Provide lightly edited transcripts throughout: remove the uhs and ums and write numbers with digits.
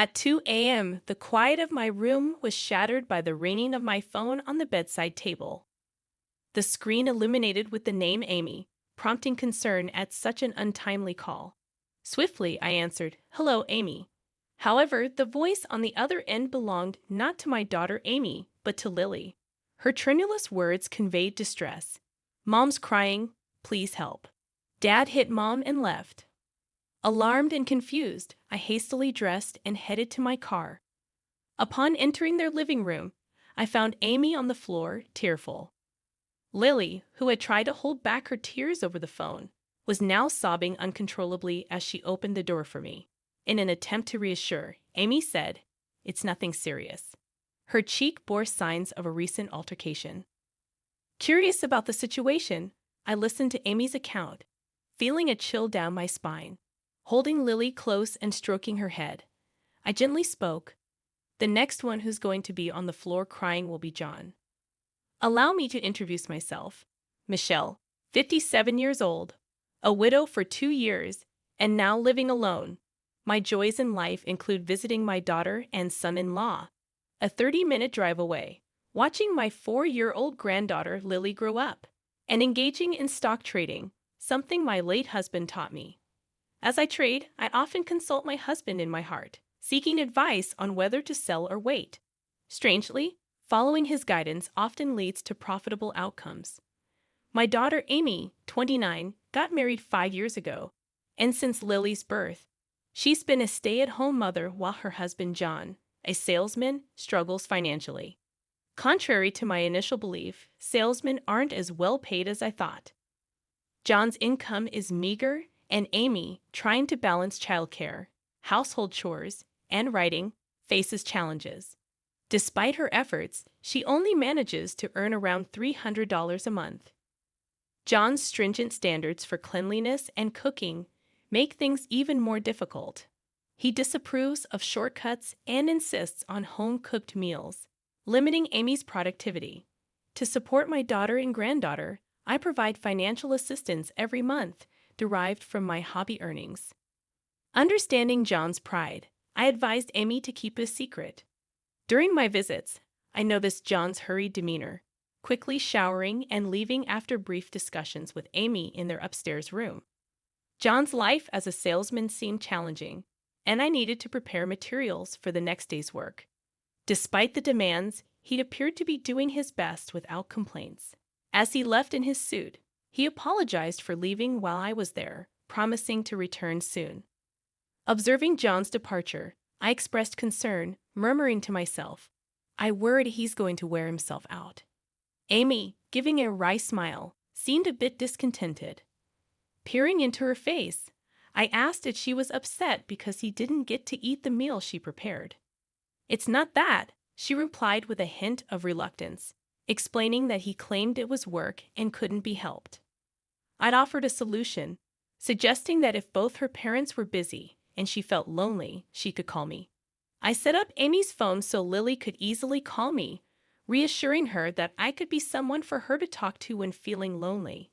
At 2 a.m., the quiet of my room was shattered by the ringing of my phone on the bedside table. The screen illuminated with the name Amy, prompting concern at such an untimely call. Swiftly, I answered, "Hello, Amy." However, the voice on the other end belonged not to my daughter Amy, but to Lily. Her tremulous words conveyed distress. "Mom's crying, please help. Dad hit Mom and left." Alarmed and confused, I hastily dressed and headed to my car. Upon entering their living room, I found Amy on the floor, tearful. Lily, who had tried to hold back her tears over the phone, was now sobbing uncontrollably as she opened the door for me. In an attempt to reassure, Amy said, "It's nothing serious." Her cheek bore signs of a recent altercation. Curious about the situation, I listened to Amy's account, feeling a chill down my spine. Holding Lily close and stroking her head, I gently spoke, "The next one who's going to be on the floor crying will be John. Allow me to introduce myself. Michelle, 57 years old, a widow for 2 years, and now living alone. My joys in life include visiting my daughter and son-in-law, a 30-minute drive away, watching my 4-year-old granddaughter Lily grow up, and engaging in stock trading, something my late husband taught me. As I trade, I often consult my husband in my heart, seeking advice on whether to sell or wait. Strangely, following his guidance often leads to profitable outcomes. My daughter Amy, 29, got married 5 years ago, and since Lily's birth, she's been a stay-at-home mother while her husband John, a salesman, struggles financially. Contrary to my initial belief, salesmen aren't as well paid as I thought. John's income is meager, and Amy, trying to balance childcare, household chores, and writing, faces challenges. Despite her efforts, she only manages to earn around $300 a month. John's stringent standards for cleanliness and cooking make things even more difficult. He disapproves of shortcuts and insists on home-cooked meals, limiting Amy's productivity. To support my daughter and granddaughter, I provide financial assistance every month, derived from my hobby earnings. Understanding John's pride, I advised Amy to keep it a secret. During my visits, I noticed John's hurried demeanor, quickly showering and leaving after brief discussions with Amy in their upstairs room. John's life as a salesman seemed challenging, and I needed to prepare materials for the next day's work. Despite the demands, he appeared to be doing his best without complaints. As he left in his suit, he apologized for leaving while I was there, promising to return soon. Observing John's departure, I expressed concern, murmuring to myself, "I worried he's going to wear himself out." Amy, giving a wry smile, seemed a bit discontented. Peering into her face, I asked if she was upset because he didn't get to eat the meal she prepared. "It's not that," she replied with a hint of reluctance, explaining that he claimed it was work and couldn't be helped. I'd offered a solution, suggesting that if both her parents were busy and she felt lonely, she could call me. I set up Amy's phone so Lily could easily call me, reassuring her that I could be someone for her to talk to when feeling lonely.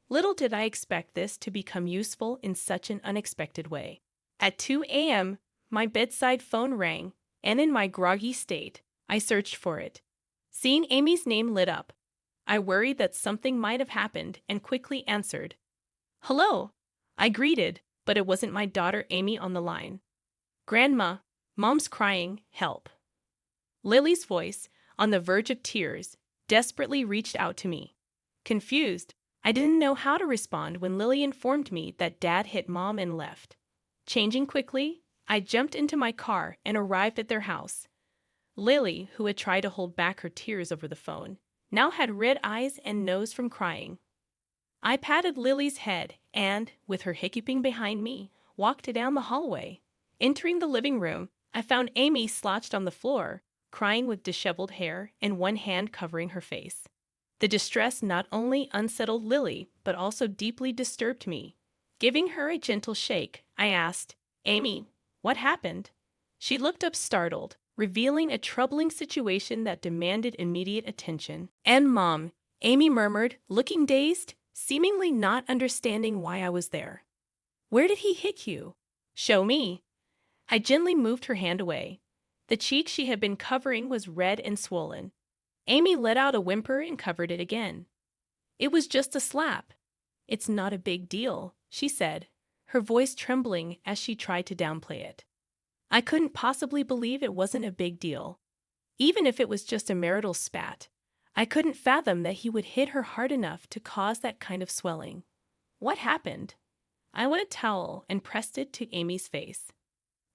Little did I expect this to become useful in such an unexpected way. At 2 a.m., my bedside phone rang, and in my groggy state, I searched for it. Seeing Amy's name lit up, I worried that something might have happened and quickly answered. "Hello," I greeted, but it wasn't my daughter Amy on the line. "Grandma, Mom's crying, help." Lily's voice, on the verge of tears, desperately reached out to me. Confused, I didn't know how to respond when Lily informed me that Dad hit Mom and left. Changing quickly, I jumped into my car and arrived at their house. Lily, who had tried to hold back her tears over the phone, now had red eyes and nose from crying. I patted Lily's head and, with her hiccuping behind me, walked down the hallway. Entering the living room, I found Amy slouched on the floor, crying with disheveled hair and one hand covering her face. The distress not only unsettled Lily, but also deeply disturbed me. Giving her a gentle shake, I asked, "Amy, what happened?" She looked up startled, revealing a troubling situation that demanded immediate attention. "And Mom," Amy murmured, looking dazed, seemingly not understanding why I was there. "Where did he hit you?" "Show me." I gently moved her hand away. The cheek she had been covering was red and swollen. Amy let out a whimper and covered it again. It was just a slap. It's not a big deal, she said, her voice trembling as she tried to downplay it. I couldn't possibly believe it wasn't a big deal. Even if it was just a marital spat, I couldn't fathom that he would hit her hard enough to cause that kind of swelling. What happened? I wet a towel and pressed it to Amy's face.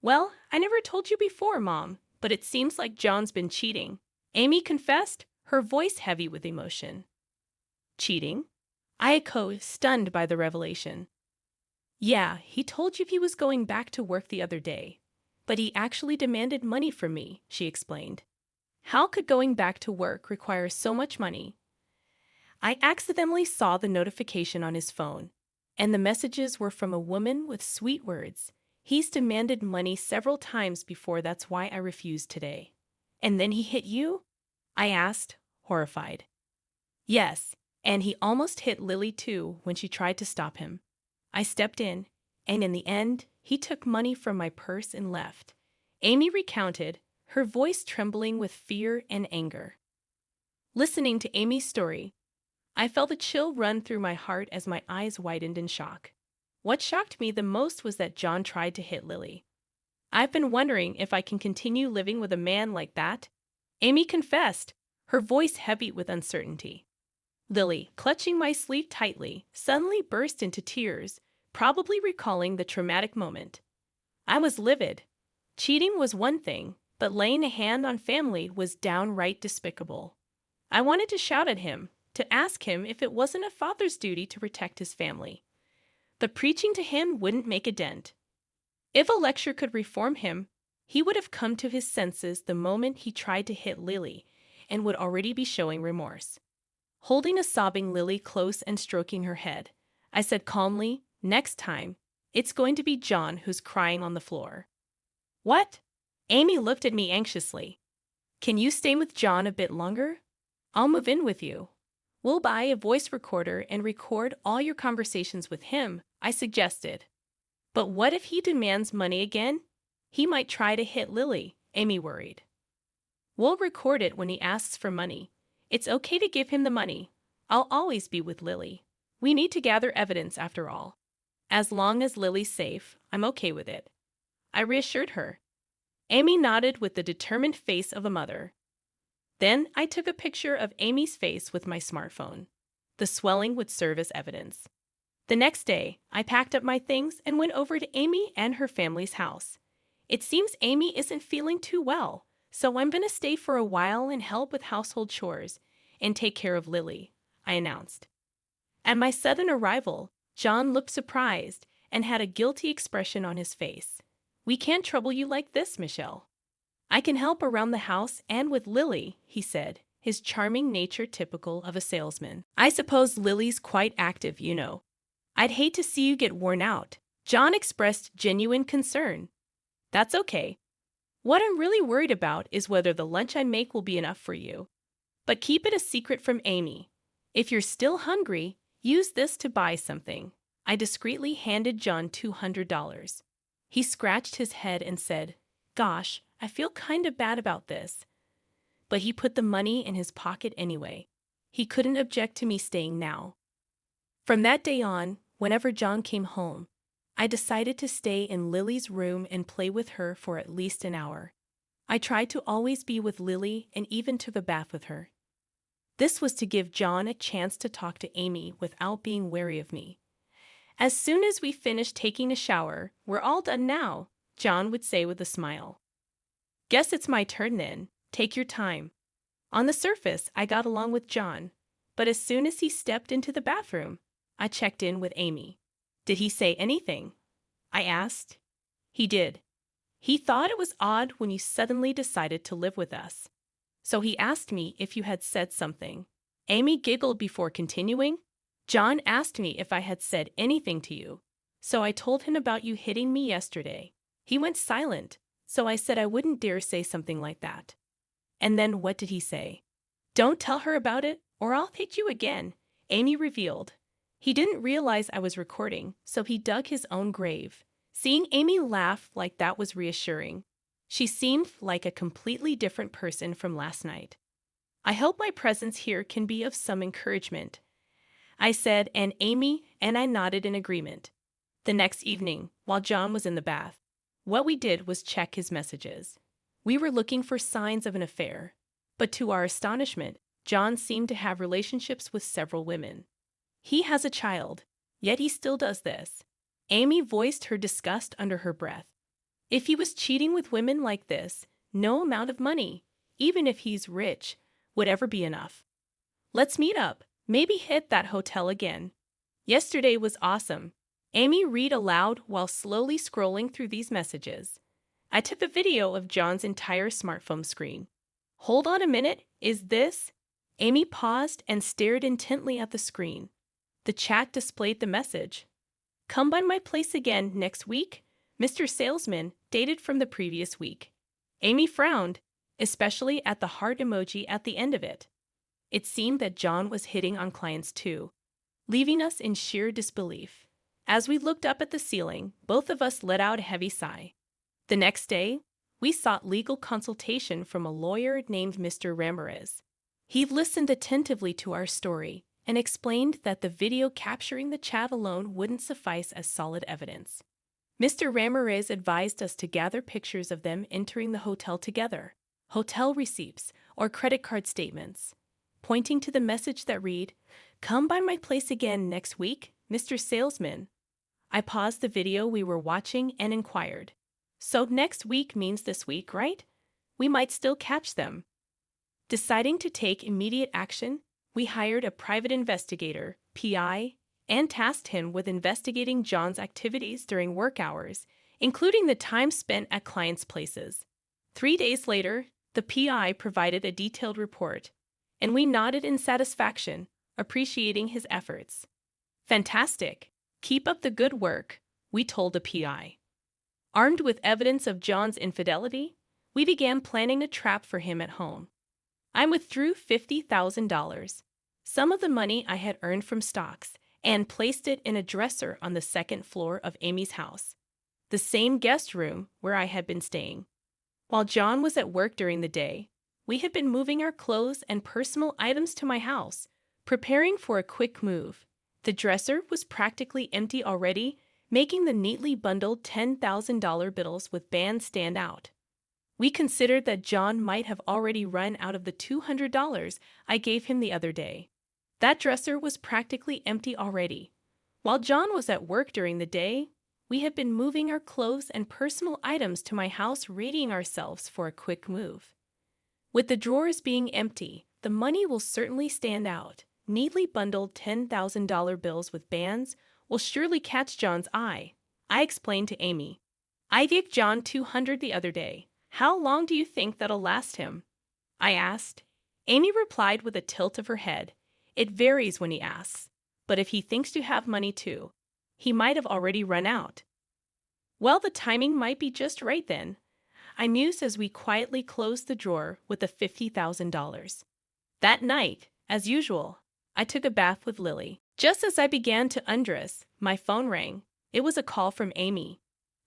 Well, I never told you before, Mom, but it seems like John's been cheating. Amy confessed, her voice heavy with emotion. Cheating? I echoed, stunned by the revelation. Yeah, he told you he was going back to work the other day, but he actually demanded money from me, she explained. How could going back to work require so much money? I accidentally saw the notification on his phone, and the messages were from a woman with sweet words. He's demanded money several times before, that's why I refused today. And then he hit you? I asked, horrified. Yes, and he almost hit Lily too when she tried to stop him. I stepped in, and in the end, he took money from my purse and left. Amy recounted, her voice trembling with fear and anger. Listening to Amy's story, I felt a chill run through my heart as my eyes widened in shock. What shocked me the most was that John tried to hit Lily. I've been wondering if I can continue living with a man like that. Amy confessed, her voice heavy with uncertainty. Lily, clutching my sleeve tightly, suddenly burst into tears, probably recalling the traumatic moment. I was livid. Cheating was one thing, but laying a hand on family was downright despicable. I wanted to shout at him, to ask him if it wasn't a father's duty to protect his family. But preaching to him wouldn't make a dent. If a lecture could reform him, he would have come to his senses the moment he tried to hit Lily and would already be showing remorse. Holding a sobbing Lily close and stroking her head, I said calmly, next time, it's going to be John who's crying on the floor. What? Amy looked at me anxiously. Can you stay with John a bit longer? I'll move in with you. We'll buy a voice recorder and record all your conversations with him, I suggested. But what if he demands money again? He might try to hit Lily, Amy worried. We'll record it when he asks for money. It's okay to give him the money. I'll always be with Lily. We need to gather evidence after all. As long as Lily's safe, I'm okay with it. I reassured her. Amy nodded with the determined face of a mother. Then I took a picture of Amy's face with my smartphone. The swelling would serve as evidence. The next day, I packed up my things and went over to Amy and her family's house. It seems Amy isn't feeling too well, so I'm going to stay for a while and help with household chores and take care of Lily, I announced. At my sudden arrival, John looked surprised and had a guilty expression on his face. We can't trouble you like this, Michelle. I can help around the house and with Lily, he said, his charming nature typical of a salesman. I suppose Lily's quite active, you know. I'd hate to see you get worn out. John expressed genuine concern. That's okay. What I'm really worried about is whether the lunch I make will be enough for you. But keep it a secret from Amy. If you're still hungry, use this to buy something. I discreetly handed John $200. He scratched his head and said, Gosh, I feel kind of bad about this. But he put the money in his pocket anyway. He couldn't object to me staying now. From that day on, whenever John came home, I decided to stay in Lily's room and play with her for at least an hour. I tried to always be with Lily and even took a bath with her. This was to give John a chance to talk to Amy without being wary of me. As soon as we finished taking a shower, we're all done now, John would say with a smile. Guess it's my turn then. Take your time. On the surface, I got along with John, but as soon as he stepped into the bathroom, I checked in with Amy. Did he say anything? I asked. He did. He thought it was odd when you suddenly decided to live with us. So he asked me if you had said something. Amy giggled before continuing. John asked me if I had said anything to you, so I told him about you hitting me yesterday. He went silent, so I said I wouldn't dare say something like that. And then what did he say? Don't tell her about it, or I'll hit you again, Amy revealed. He didn't realize I was recording, so he dug his own grave. Seeing Amy laugh like that was reassuring. She seemed like a completely different person from last night. I hope my presence here can be of some encouragement, I said, and Amy and I nodded in agreement. The next evening, while John was in the bath, what we did was check his messages. We were looking for signs of an affair, but to our astonishment, John seemed to have relationships with several women. He has a child, yet he still does this. Amy voiced her disgust under her breath. If he was cheating with women like this, no amount of money, even if he's rich, would ever be enough. Let's meet up, maybe hit that hotel again. Yesterday was awesome. Amy read aloud while slowly scrolling through these messages. I took a video of John's entire smartphone screen. Hold on a minute, is this? Amy paused and stared intently at the screen. The chat displayed the message. Come by my place again next week, Mr. Salesman, dated from the previous week. Amy frowned, especially at the heart emoji at the end of it. It seemed that John was hitting on clients too, leaving us in sheer disbelief. As we looked up at the ceiling, both of us let out a heavy sigh. The next day, we sought legal consultation from a lawyer named Mr. Ramirez. He listened attentively to our story and explained that the video capturing the chat alone wouldn't suffice as solid evidence. Mr. Ramirez advised us to gather pictures of them entering the hotel together, hotel receipts, or credit card statements, pointing to the message that read, "Come by my place again next week, Mr. Salesman." I paused the video we were watching and inquired, "So next week means this week, right? We might still catch them." Deciding to take immediate action, we hired a private investigator, PI, and tasked him with investigating John's activities during work hours, including the time spent at clients' places. 3 days later, the PI provided a detailed report, and we nodded in satisfaction, appreciating his efforts. "Fantastic! Keep up the good work," we told the PI. Armed with evidence of John's infidelity, we began planning a trap for him at home. I withdrew $50,000, some of the money I had earned from stocks, and placed it in a dresser on the second floor of Amy's house, the same guest room where I had been staying. While John was at work during the day, we had been moving our clothes and personal items to my house, preparing for a quick move. The dresser was practically empty already, making the neatly bundled $10,000 bills with bands stand out. We considered that John might have already run out of the $200 I gave him the other day. That dresser was practically empty already. While John was at work during the day, we had been moving our clothes and personal items to my house, readying ourselves for a quick move. With the drawers being empty, the money will certainly stand out. Neatly bundled $10,000 bills with bands will surely catch John's eye, I explained to Amy. I gave John $200 the other day. How long do you think that'll last him? I asked. Amy replied with a tilt of her head. It varies when he asks, but if he thinks you have money too, he might have already run out. Well, the timing might be just right then, I mused as we quietly closed the drawer with the $50,000. That night, as usual, I took a bath with Lily. Just as I began to undress, my phone rang. It was a call from Amy.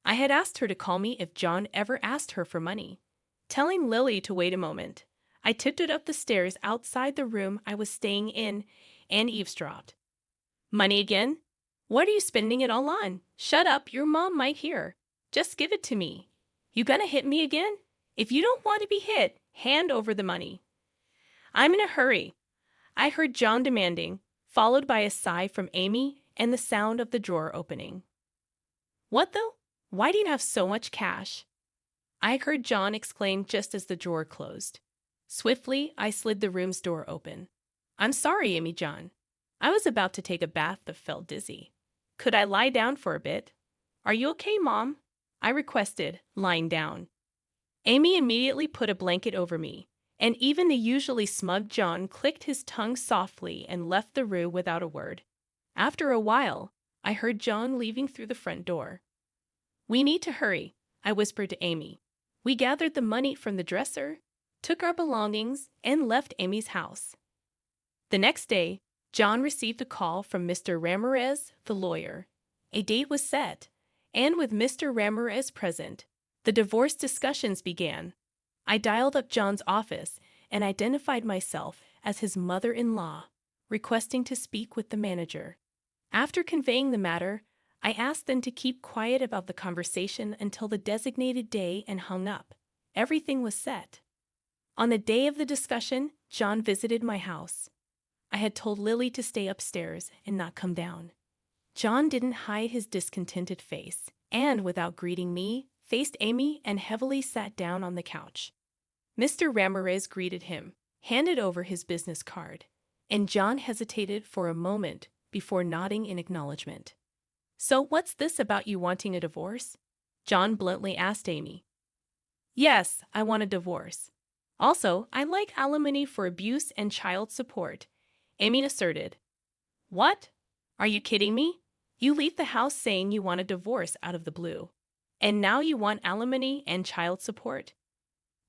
I had asked her to call me if John ever asked her for money. Telling Lily to wait a moment, I tiptoed up the stairs outside the room I was staying in and eavesdropped. Money again? What are you spending it all on? Shut up, your mom might hear. Just give it to me. You gonna hit me again? If you don't want to be hit, hand over the money. I'm in a hurry, I heard John demanding, followed by a sigh from Amy and the sound of the drawer opening. What though? Why do you have so much cash? I heard John exclaim just as the drawer closed. Swiftly, I slid the room's door open. I'm sorry, Amy John. I was about to take a bath but felt dizzy. Could I lie down for a bit? Are you okay, Mom? I requested, lying down. Amy immediately put a blanket over me, and even the usually smug John clicked his tongue softly and left the room without a word. After a while, I heard John leaving through the front door. We need to hurry, I whispered to Amy. We gathered the money from the dresser, took our belongings, and left Amy's house. The next day, John received a call from Mr. Ramirez, the lawyer. A date was set, and with Mr. Ramirez present, the divorce discussions began. I dialed up John's office and identified myself as his mother-in-law, requesting to speak with the manager. After conveying the matter, I asked them to keep quiet about the conversation until the designated day and hung up. Everything was set. On the day of the discussion, John visited my house. I had told Lily to stay upstairs and not come down. John didn't hide his discontented face, and without greeting me, faced Amy and heavily sat down on the couch. Mr. Ramirez greeted him, handed over his business card, and John hesitated for a moment before nodding in acknowledgement. "So what's this about you wanting a divorce?" John bluntly asked Amy. "Yes, I want a divorce. Also, I like alimony for abuse and child support," Amy asserted. "What? Are you kidding me? You leave the house saying you want a divorce out of the blue. And now you want alimony and child support?"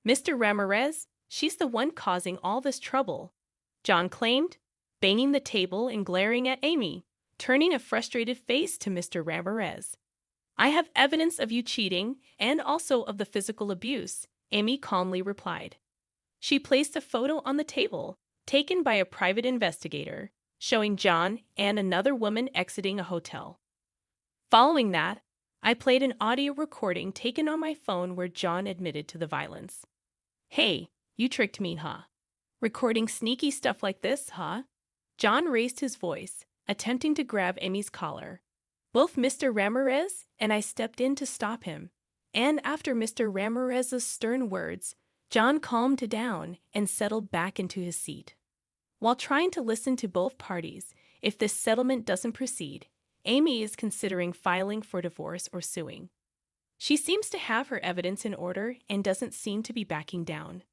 "Mr. Ramirez, she's the one causing all this trouble," John claimed, banging the table and glaring at Amy, turning a frustrated face to Mr. Ramirez. "I have evidence of you cheating and also of the physical abuse," Amy calmly replied. She placed a photo on the table, taken by a private investigator, showing John and another woman exiting a hotel. Following that, I played an audio recording taken on my phone where John admitted to the violence. "Hey, you tricked me, huh? Recording sneaky stuff like this, huh?" John raised his voice, attempting to grab Amy's collar. Both Mr. Ramirez and I stepped in to stop him, and after Mr. Ramirez's stern words, John calmed down and settled back into his seat. While trying to listen to both parties, if this settlement doesn't proceed, Amy is considering filing for divorce or suing. She seems to have her evidence in order and doesn't seem to be backing down.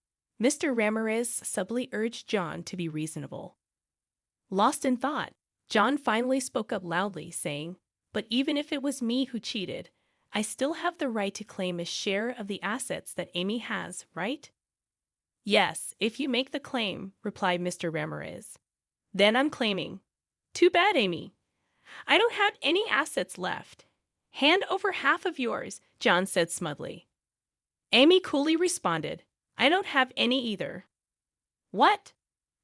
Mr. Ramirez subtly urged John to be reasonable. Lost in thought, John finally spoke up loudly, saying, "But even if it was me who cheated, I still have the right to claim a share of the assets that Amy has, right?" "Yes, if you make the claim," replied Mr. Ramirez. "Then I'm claiming." "Too bad, Amy. I don't have any assets left." "Hand over half of yours," John said smugly. Amy coolly responded, "I don't have any either." "What?"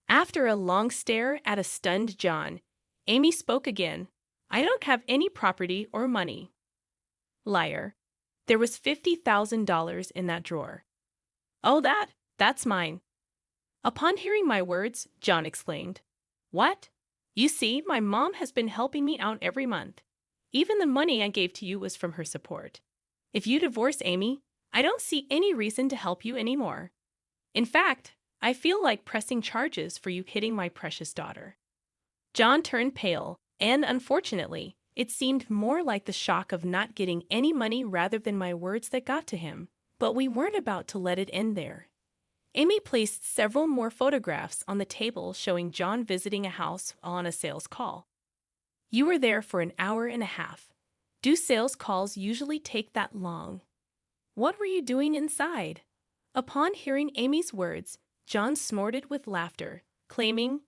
After a long stare at a stunned John, Amy spoke again. "I don't have any property or money." "Liar. There was $50,000 in that drawer." "Oh, that's mine." Upon hearing my words, John exclaimed, "What? You see, my mom has been helping me out every month. Even the money I gave to you was from her support. If you divorce Amy, I don't see any reason to help you anymore. In fact, I feel like pressing charges for you hitting my precious daughter." John turned pale, and unfortunately, it seemed more like the shock of not getting any money rather than my words that got to him. But we weren't about to let it end there. Amy placed several more photographs on the table showing John visiting a house while on a sales call. "You were there for an hour and a half. Do sales calls usually take that long? What were you doing inside?" Upon hearing Amy's words, John snorted with laughter, claiming,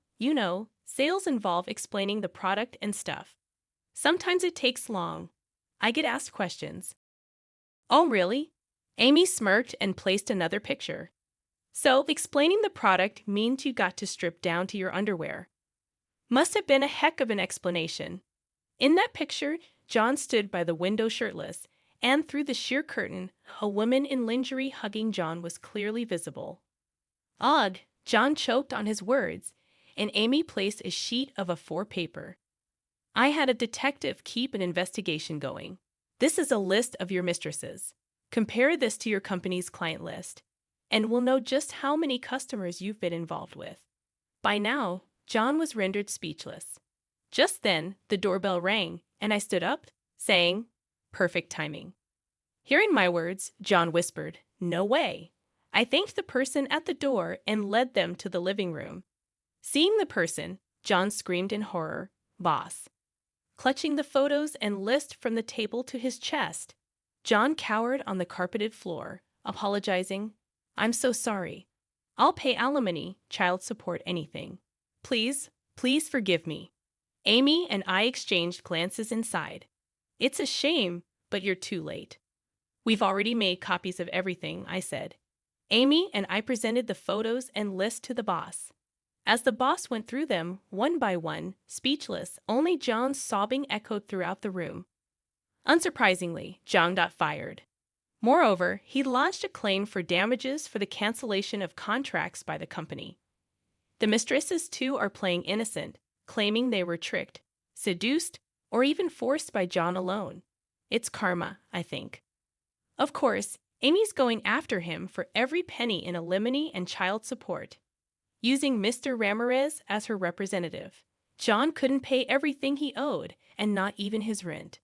"Sales involve explaining the product and stuff. Sometimes it takes long. I get asked questions." "Oh, really?" Amy smirked and placed another picture. "So, explaining the product means you got to strip down to your underwear. Must have been a heck of an explanation." In that picture, John stood by the window shirtless, and through the sheer curtain, a woman in lingerie hugging John was clearly visible. "Ugh," John choked on his words, and Amy placed a sheet of A4 paper. "I had a detective keep an investigation going. This is a list of your mistresses. Compare this to your company's client list, and we'll know just how many customers you've been involved with." By now, John was rendered speechless. Just then, the doorbell rang, and I stood up, saying, "Perfect timing." Hearing my words, John whispered, "No way." I thanked the person at the door and led them to the living room. Seeing the person, John screamed in horror, "Boss." Clutching the photos and list from the table to his chest, John cowered on the carpeted floor, apologizing, "I'm so sorry. I'll pay alimony, child support, anything. Please forgive me." Amy and I exchanged glances inside. "It's a shame, but you're too late. We've already made copies of everything, I said. Amy and I presented the photos and list to the boss. As the boss went through them, one by one, speechless, only John's sobbing echoed throughout the room. Unsurprisingly, John got fired. Moreover, he launched a claim for damages for the cancellation of contracts by the company. The mistresses, too, are playing innocent, claiming they were tricked, seduced, or even forced by John alone. It's karma, I think. Of course, Amy's going after him for every penny in alimony and child support. Using Mr. Ramirez as her representative, John couldn't pay everything he owed, and not even his rent.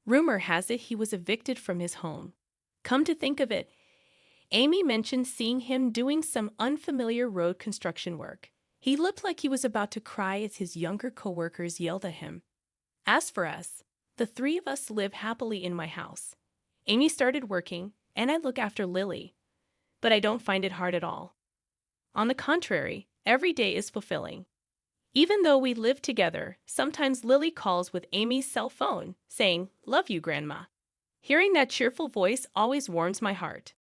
Rumor has it he was evicted from his home. Come to think of it, Amy mentioned seeing him doing some unfamiliar road construction work. He looked like he was about to cry as his younger co-workers yelled at him. As for us, the three of us live happily in my house. Amy started working, and I look after Lily. But I don't find it hard at all. On the contrary, every day is fulfilling. Even though we live together, sometimes Lily calls with Amy's cell phone, saying, "Love you, Grandma." Hearing that cheerful voice always warms my heart.